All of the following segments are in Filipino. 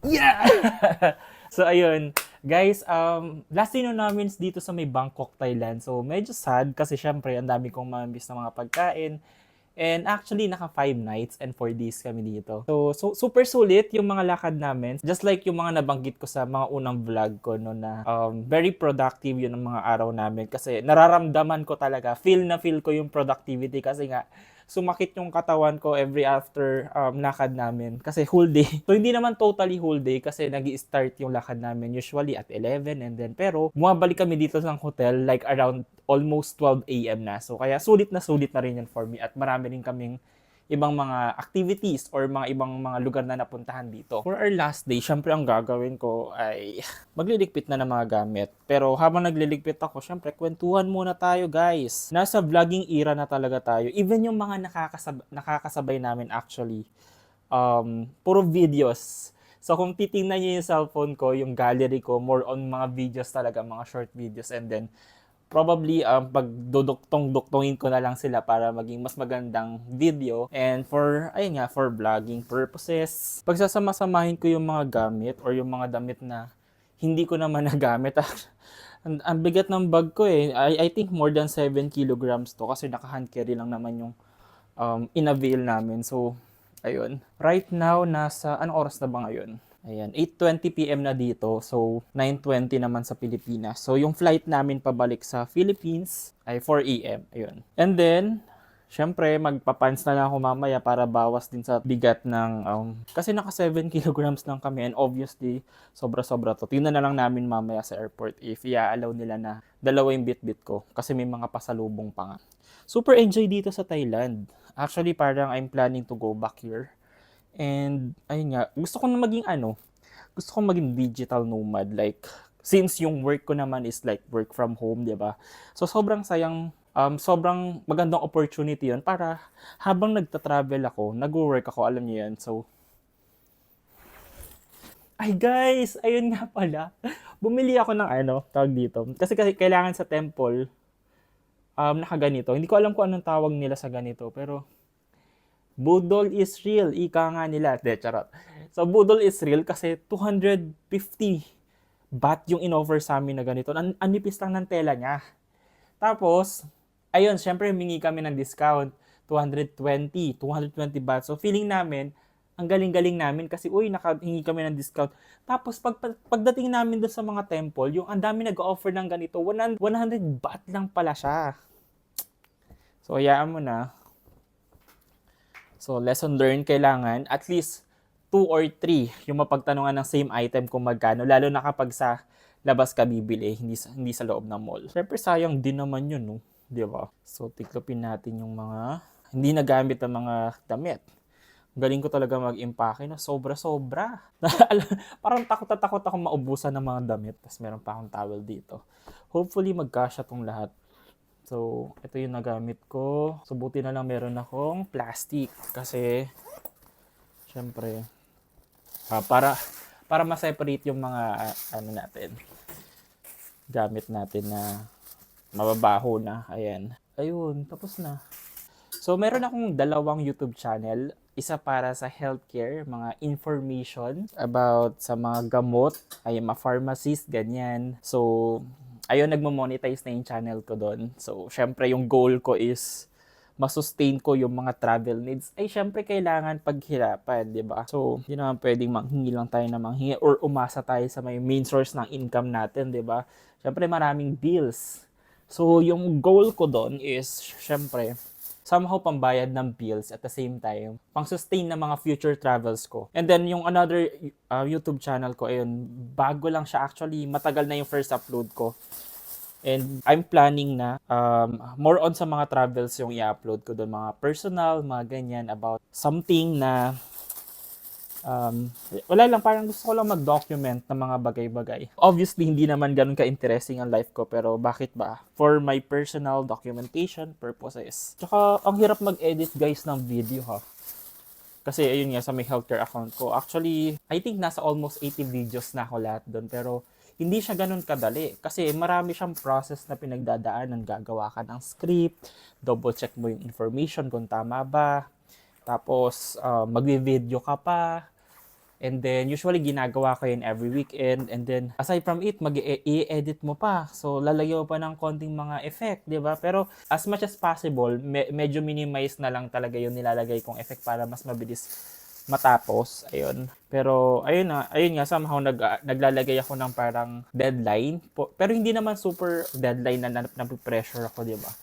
Yeah! So, ayun. Guys, last dinner namin dito sa may Bangkok, Thailand. So, medyo sad kasi syempre, ang dami kong mamimiss na mga pagkain. And actually, naka 5 nights and 4 days kami dito. So super sulit yung mga lakad namin. Just like yung mga nabanggit ko sa mga unang vlog ko, no, na very productive yun ang mga araw namin. Kasi nararamdaman ko talaga, feel na feel ko yung productivity kasi nga, sumakit yung katawan ko every after lakad namin. Kasi whole day. So hindi naman totally whole day kasi nag start yung lakad namin usually at 11 and then pero bumabalik kami dito sa hotel like around almost 12 a.m. na. So kaya sulit na rin yan for me at marami rin kaming ibang mga activities or mga ibang mga lugar na napuntahan dito. For our last day, syempre ang gagawin ko ay magliligpit na ng mga gamit. Pero habang nagliligpit ako, syempre kwentuhan muna tayo guys. Nasa vlogging era na talaga tayo. Even yung mga nakakasabay namin actually, puro videos. So kung titingnan niyo yung cellphone ko, yung gallery ko, more on mga videos talaga, mga short videos. And then, probably pag duduktong-duktongin ko na lang sila para maging mas magandang video and for ayun nga for vlogging purposes. Pagsasama-samahin ko yung mga gamit or yung mga damit na hindi ko naman nagamit. Ang bigat ng bag ko eh. I think more than 7 kilograms to kasi naka-hand carry lang naman yung in-avail namin. So, ayun. Right now, nasa, anong oras na ba ngayon? Ayan, 8:20 p.m. na dito. So, 9:20 naman sa Pilipinas. So, yung flight namin pabalik sa Philippines ay 4 a.m. Ayun. And then, syempre, magpapans na lang ako mamaya para bawas din sa bigat ng, kasi naka 7 kilograms lang kami and obviously, sobra-sobra to. Tingnan na lang namin mamaya sa airport if i-allow nila na dalawa yung bit-bit ko kasi may mga pasalubong pa nga. Super enjoy dito sa Thailand. Actually, parang I'm planning to go back here. And, ayun nga, gusto ko na maging gusto ko maging digital nomad. Like, since yung work ko naman is like work from home, di ba? So, sobrang sayang, sobrang magandang opportunity yun para habang nagta-travel ako, nag-work ako, alam niyo yan. So, ay guys, ayun nga pala. Bumili ako ng tawag dito. Kasi kailangan sa temple, nakaganito. Hindi ko alam kung anong tawag nila sa ganito, pero Budol is real, ika nga nila. De, charot. So, Budol is real kasi 250 baht yung in-offer sa amin na ganito. Ang nipis lang ng tela niya. Tapos, ayun, syempre humingi kami ng discount. 220 baht. So, feeling namin, ang galing-galing namin kasi, uy, nakahingi kami ng discount. Tapos, pagdating namin doon sa mga temple, yung ang dami nag-offer ng ganito, 100 baht lang pala siya. So, hayaan mo na. So, lesson learned, kailangan at least 2 or 3 yung mapagtanungan ng same item kung magkano, lalo na kapag sa labas ka bibili, hindi sa loob ng mall. Siyempre, sayang din naman yun, no? Di ba? So, tiklopin natin yung mga hindi nagamit ng mga damit. Galing ko talaga mag-impake na sobra-sobra. Parang takot na takot ako maubusan ng mga damit. Tapos meron pa akong towel dito. Hopefully, magkasya tong lahat. So, ito yung nagamit ko. So, buti na lang meron akong plastic. Kasi, syempre, para ma-separate yung mga, natin, gamit natin na mababaho na. Ayan. Ayun, tapos na. So, meron akong dalawang YouTube channel. Isa para sa healthcare, mga information about sa mga gamot, ay mga pharmacist, ganyan. So, ayun, nagmo-monetize na yung channel ko doon. So, syempre, yung goal ko is masustain ko yung mga travel needs. Ay, syempre, kailangan paghirapan, di ba? So, hindi naman pwedeng manghingi lang tayo na manghingi or umasa tayo sa may main source ng income natin, di ba? Syempre, maraming bills. So, yung goal ko doon is, syempre, somehow pambayad ng bills at the same time, pang-sustain ng mga future travels ko. And then, yung another YouTube channel ko, ayun, bago lang siya actually, matagal na yung first upload ko. And I'm planning na more on sa mga travels yung i-upload ko doon, mga personal, mga ganyan, about something na wala lang, parang gusto ko lang mag-document ng mga bagay-bagay. Obviously, hindi naman ganun ka-interesting ang life ko, pero bakit ba? For my personal documentation purposes. Tsaka, ang hirap mag-edit guys ng video ha. Kasi ayun nga, sa may healthcare account ko. Actually, I think nasa almost 80 videos na ako lahat doon, pero hindi siya ganun kadali. Kasi marami siyang process na pinagdadaanan. Gagawa ka ng script, double check mo yung information kung tama ba. Tapos, magvi-video ka pa. And then, usually, ginagawa ko yun every weekend. And then, aside from it, i-edit mo pa. So, lalagyan mo pa ng konting mga effect, di ba? Pero, as much as possible, medyo minimize na lang talaga yung nilalagay kong effect para mas mabilis matapos. Ayun. Pero, ayun nga, somehow, naglalagay ako ng parang deadline. Pero, hindi naman super deadline na pressure ako, di ba?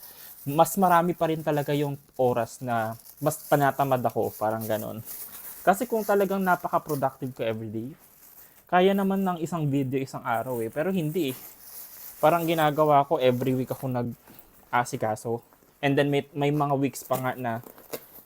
Mas marami pa rin talaga yung oras na mas panatamad ako, parang ganon. Kasi kung talagang napaka-productive ko everyday, kaya naman ng isang video isang araw eh. Pero hindi eh. Parang ginagawa ko, every week ako nag-asikaso. And then may mga weeks pa nga na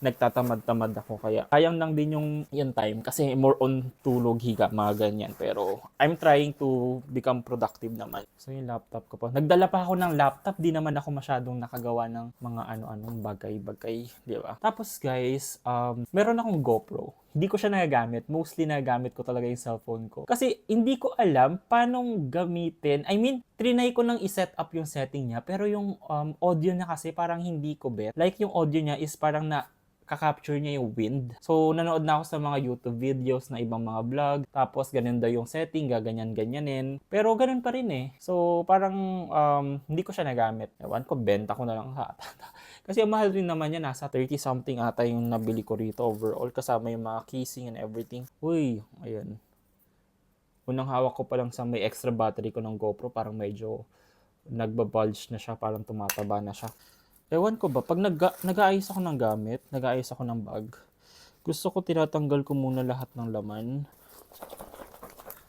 nagtatamad-tamad ako. Kaya sayang lang din yung time kasi more on tulog, higa, mga ganyan. Pero I'm trying to become productive naman. So yung laptop ko pa. Nagdala pa ako ng laptop, di naman ako masyadong nakagawa ng mga ano-anong bagay-bagay, di ba? Tapos guys, meron akong GoPro. Hindi ko siya nagagamit. Mostly nagagamit ko talaga yung cellphone ko. Kasi hindi ko alam paano gamitin. I mean, trinay ko nang i-set up yung setting niya. Pero yung audio niya kasi parang hindi ko bet. Like yung audio niya is parang kakapture niya yung wind. So, nanood na ako sa mga YouTube videos na ibang mga vlog. Tapos, ganun daw yung setting, gaganyan-ganyanin. Pero, ganun pa rin eh. So, parang hindi ko siya nagamit. Ewan ko, benta ko na lang sa kasi ang mahal rin naman yan. Nasa 30 something ata yung nabili ko rito overall. Kasama yung mga casing and everything. Uy, ayan. Unang hawak ko pa lang sa may extra battery ko ng GoPro. Parang medyo nagbabulge na siya. Parang tumataba na siya. Ewan ko ba, pag nag-aayos ako ng gamit, nag-aayos ako ng bag, gusto ko tinatanggal ko muna lahat ng laman.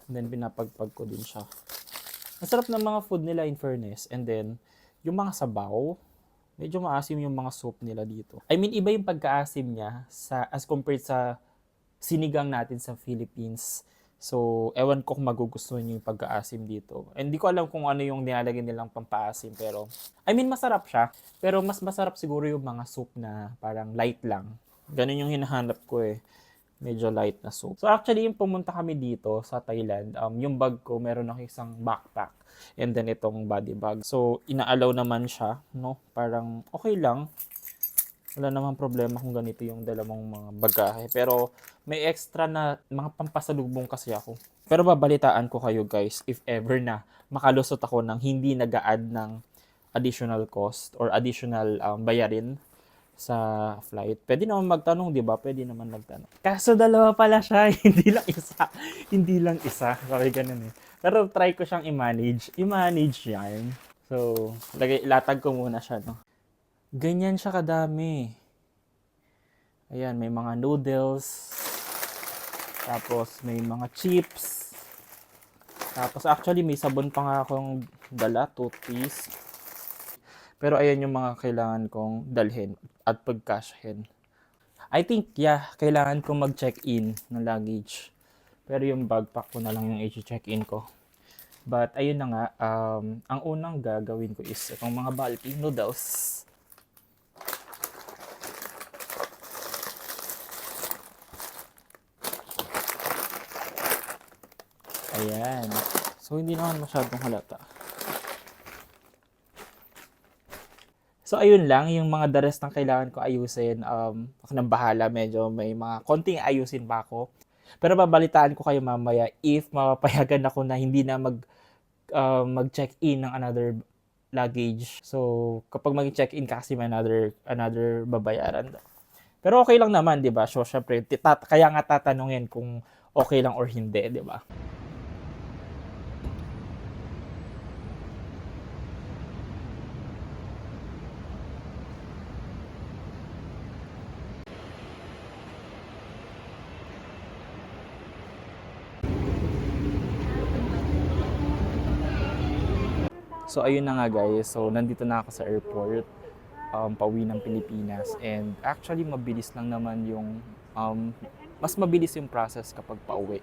And then, pinapagpag ko din siya. Ang sarap ng mga food nila in fairness. And then, yung mga sabaw, medyo maasim yung mga soup nila dito. I mean, iba yung pagkaasim niya as compared sa sinigang natin sa Philippines. So, ewan ko kung magugustuhan niyo yung pagkaasim dito. And hindi ko alam kung ano yung nilalagay nilang pampaasim. Pero, I mean, masarap siya. Pero mas masarap siguro yung mga soup na parang light lang. Ganun yung hinahanap ko eh. Medyo light na soup. So, actually, yung pumunta kami dito sa Thailand, yung bag ko, meron ako isang backpack. And then, itong body bag. So, inaalaw naman siya, no? Parang okay lang. Wala namang problema kung ganito yung dala mong mga bagahe. Pero may extra na mga pampasalubong kasi ako. Pero babalitaan ko kayo guys if ever na makalusot ako ng hindi nag-a-add ng additional cost or additional bayarin sa flight. Pwede naman magtanong, di ba? Pwede naman magtanong. Kaso dalawa pala siya, hindi lang isa. Hindi lang isa. Sorry, ganun eh. Pero try ko siyang i-manage. I-manage yan. So, ilatag ko muna siya, no? Ganyan siya kadami. Ayan, may mga noodles. Tapos, may mga chips. Tapos, actually, may sabon pa nga akong dala, toothpaste. Pero, ayan yung mga kailangan kong dalhin at pagkasyahin. I think, kailangan kong mag-check-in ng luggage. Pero yung backpack ko na lang yung i-check-in ko. But, ayun na nga, ang unang gagawin ko is itong mga bulky noodles. Ayan. So, hindi naman masyadong halata. So, ayun lang. Yung mga the rest ng kailangan ko ayusin. Ako nang bahala. Medyo may mga konting ayusin pa ako. Pero babalitaan ko kayo mamaya if mapapayagan ako na hindi na mag-check-in ng another luggage. So, kapag mag-check-in kasi may another babayaran. Pero okay lang naman, di ba? So, syempre, kaya nga tatanungin kung okay lang or hindi, di ba? So, ayun na nga guys. So, nandito na ako sa airport. Pauwi ng Pilipinas. And actually, mabilis lang naman yung... mas mabilis yung process kapag pauwi.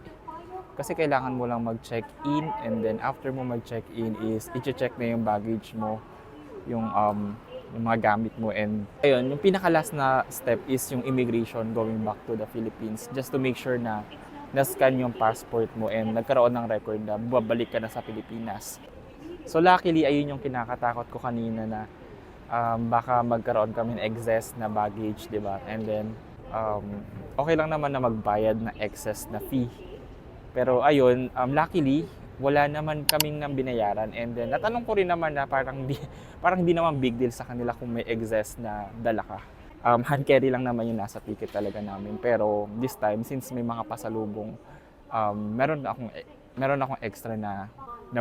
Kasi kailangan mo lang mag-check-in. And then, after mo mag-check-in is, i-check na yung baggage mo. Yung mga gamit mo. And, ayun, yung pinaka-last na step is yung immigration going back to the Philippines. Just to make sure na na-scan yung passport mo and nagkaroon ng record na babalik ka na sa Pilipinas. So luckily, ayun yung kinakatakot ko kanina na baka magkaroon kami ng excess na baggage, di ba? And then, okay lang naman na magbayad na excess na fee Pero ayun, luckily, wala naman kaming nang binayaran. And then, natanong ko rin naman na parang di naman big deal sa kanila kung may excess na dala ka. Hand carry lang naman yung nasa ticket talaga namin. Pero this time, since may mga pasalubong, meron akong extra na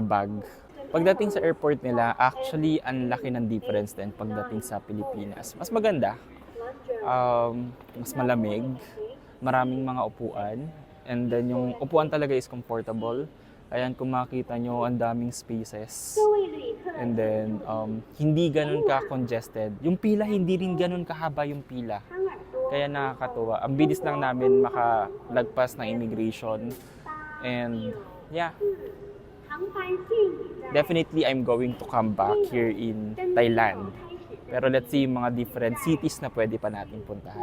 bag. Pagdating sa airport nila, actually, ang laki ng difference din pagdating sa Pilipinas. Mas maganda, mas malamig, maraming mga upuan, and then yung upuan talaga is comfortable. Ayan, kung makita nyo, ang daming spaces. And then, hindi ganun ka-congested. Yung pila, hindi rin ganun kahaba yung pila. Kaya nakakatuwa. Ang bilis lang namin makalagpas ng immigration. And, yeah. Definitely, I'm going to come back here in Thailand. Pero let's see yung mga different cities na pwede pa natin puntahan.